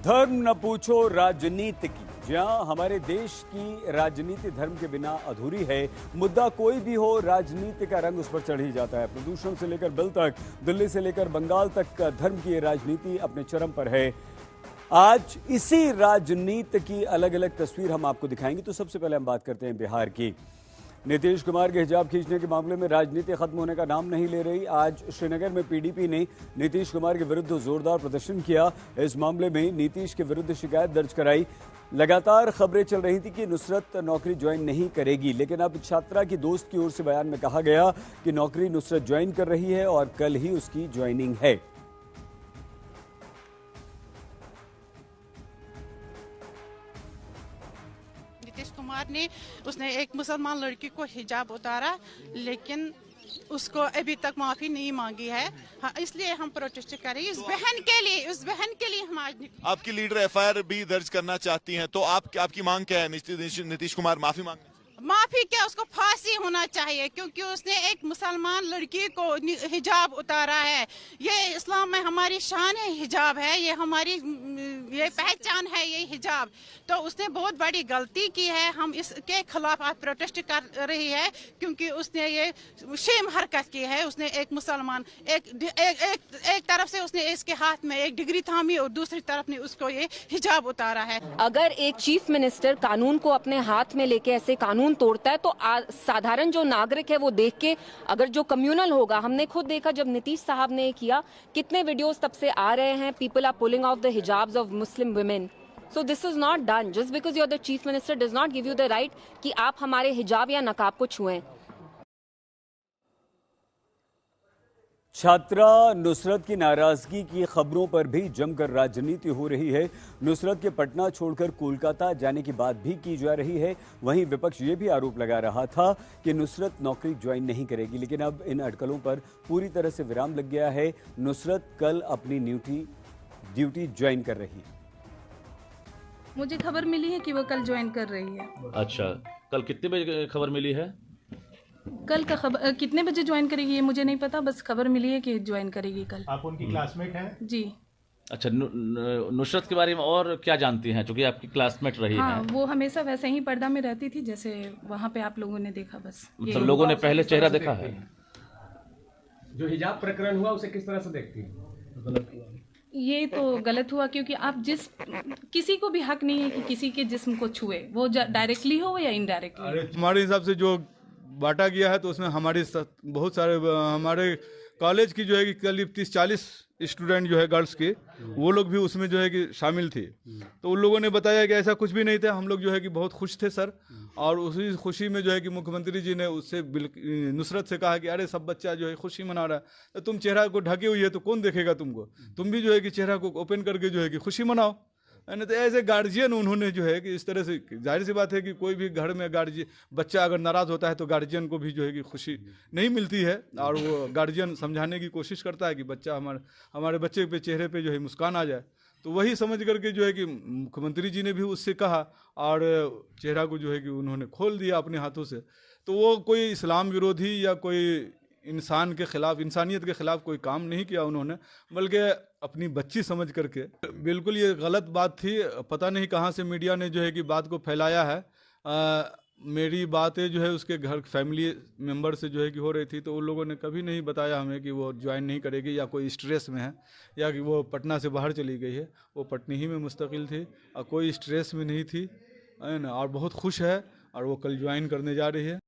धर्म न पूछो राजनीति की। जहां हमारे देश की राजनीति धर्म के बिना अधूरी है। मुद्दा कोई भी हो, राजनीति का रंग उस पर चढ़ ही जाता है। प्रदूषण से लेकर बिल तक, दिल्ली से लेकर बंगाल तक धर्म की राजनीति अपने चरम पर है। आज इसी राजनीति की अलग अलग तस्वीर हम आपको दिखाएंगे। तो सबसे पहले हम बात करते हैं बिहार की। नीतीश कुमार के हिजाब खींचने के मामले में राजनीति खत्म होने का नाम नहीं ले रही। आज श्रीनगर में पीडीपी ने नीतीश कुमार के विरुद्ध जोरदार प्रदर्शन किया। इस मामले में नीतीश के विरुद्ध शिकायत दर्ज कराई। लगातार खबरें चल रही थी कि नुसरत नौकरी ज्वाइन नहीं करेगी, लेकिन अब छात्रा की दोस्त की ओर से बयान में कहा गया कि नौकरी नुसरत ज्वाइन कर रही है और कल ही उसकी ज्वाइनिंग है। नीतीश कुमार ने उसने एक मुसलमान लड़की को हिजाब उतारा, लेकिन उसको अभी तक माफी नहीं मांगी है। हाँ, इसलिए हम प्रोटेस्ट कर रहे हैं उस बहन के लिए हम आज। आपकी लीडर एफआईआर भी दर्ज करना चाहती हैं, तो आपकी मांग क्या है? नीतीश कुमार माफी मांग माफी क्या, उसको फांसी होना चाहिए, क्योंकि उसने एक मुसलमान लड़की को हिजाब उतारा है। ये इस्लाम में हमारी शान है, हिजाब है, ये हमारी ये पहचान है, ये हिजाब। तो उसने बहुत बड़ी गलती की है। हम इसके खिलाफ आज प्रोटेस्ट कर रही है, क्योंकि उसने ये शेम हरकत की है। उसने एक मुसलमान एक तरफ से उसने इसके हाथ में एक डिग्री थामी और दूसरी तरफ ने उसको ये हिजाब उतारा है। अगर एक चीफ मिनिस्टर कानून को अपने हाथ में लेके ऐसे कानून तोड़ता है, तो साधारण जो नागरिक है वो देख के, अगर जो कम्युनल होगा, हमने खुद देखा जब नीतीश साहब ने किया, कितने वीडियोस तब से आ रहे हैं, people are pulling off the hijabs of Muslim women. So this is not done. Just because you're the chief minister does not give you the right कि आप हमारे हिजाब या नकाब को छुएं। छात्रा नुसरत की नाराजगी की खबरों पर भी जमकर राजनीति हो रही है। नुसरत के पटना छोड़कर कोलकाता जाने की बात भी की जा रही है। वहीं विपक्ष ये भी आरोप लगा रहा था कि नुसरत नौकरी ज्वाइन नहीं करेगी, लेकिन अब इन अटकलों पर पूरी तरह से विराम लग गया है। नुसरत कल अपनी ड्यूटी ज्वाइन कर रही है। मुझे खबर मिली है कि वो कल ज्वाइन कर रही है। अच्छा, कल कितने बजे खबर मिली है? कल का खबर कितने बजे ज्वाइन करेगी ये मुझे नहीं पता, बस खबर मिली है कि ज्वाइन करेगी कल। आप उनकी क्लासमेट हैं? जी। अच्छा, नुसरत के बारे में और क्या जानती हैं, चूंकि आपकी क्लासमेट रही हाँ, हैं? वो हमेशा वैसे ही पर्दा में रहती थी जैसे वहाँ पे आप लोगों ने देखा। बस मतलब लोगों ने पहले चेहरा देखा है। जो हिजाब प्रकरण हुआ उसे किस तरह से देखती हैं? ये तो गलत हुआ, क्योंकि आप किसी को भी हक नहीं है कि किसी के जिस्म को छुए, वो डायरेक्टली हो या इनडायरेक्टली। हमारे हिसाब से जो बांटा गया है, तो उसमें हमारे बहुत सारे हमारे कॉलेज की जो है कि करीब 30-40 स्टूडेंट जो है गर्ल्स के, वो लोग भी उसमें जो है कि शामिल थे। तो उन लोगों ने बताया कि ऐसा कुछ भी नहीं था। हम लोग जो है कि बहुत खुश थे सर, और उसी खुशी में जो है कि मुख्यमंत्री जी ने उससे नुसरत से कहा कि अरे सब बच्चा जो है खुशी मना रहा है, तो तुम चेहरा को ढके हुई है तो कौन देखेगा तुमको, तुम भी जो है कि चेहरा को ओपन करके जो है कि खुशी मनाओ। नहीं तो ऐसे गार्जियन उन्होंने जो है कि इस तरह से, जाहिर सी बात है कि कोई भी घर में बच्चा अगर नाराज़ होता है तो गार्जियन को भी जो है कि खुशी नहीं मिलती है, और वो गार्जियन समझाने की कोशिश करता है कि बच्चा हमारे बच्चे पे चेहरे पे जो है मुस्कान आ जाए। तो वही समझ करके जो है कि मुख्यमंत्री जी ने भी उससे कहा, और चेहरा को जो है कि उन्होंने खोल दिया अपने हाथों से। तो वो कोई इस्लाम विरोधी या कोई इंसान के खिलाफ, इंसानियत के खिलाफ कोई काम नहीं किया उन्होंने, बल्कि अपनी बच्ची समझ करके। बिल्कुल ये गलत बात थी। पता नहीं कहाँ से मीडिया ने जो है कि बात को फैलाया है। मेरी बातें जो है उसके घर फैमिली मेंबर से जो है कि हो रही थी, तो उन लोगों ने कभी नहीं बताया हमें कि वो ज्वाइन नहीं करेगी या कोई स्ट्रेस में है, या कि वो पटना से बाहर चली गई है। वो पटनी ही में मुस्तकिल थी और कोई स्ट्रेस में नहीं थी, है ना, और बहुत खुश है, और वो कल ज्वाइन करने जा रही है।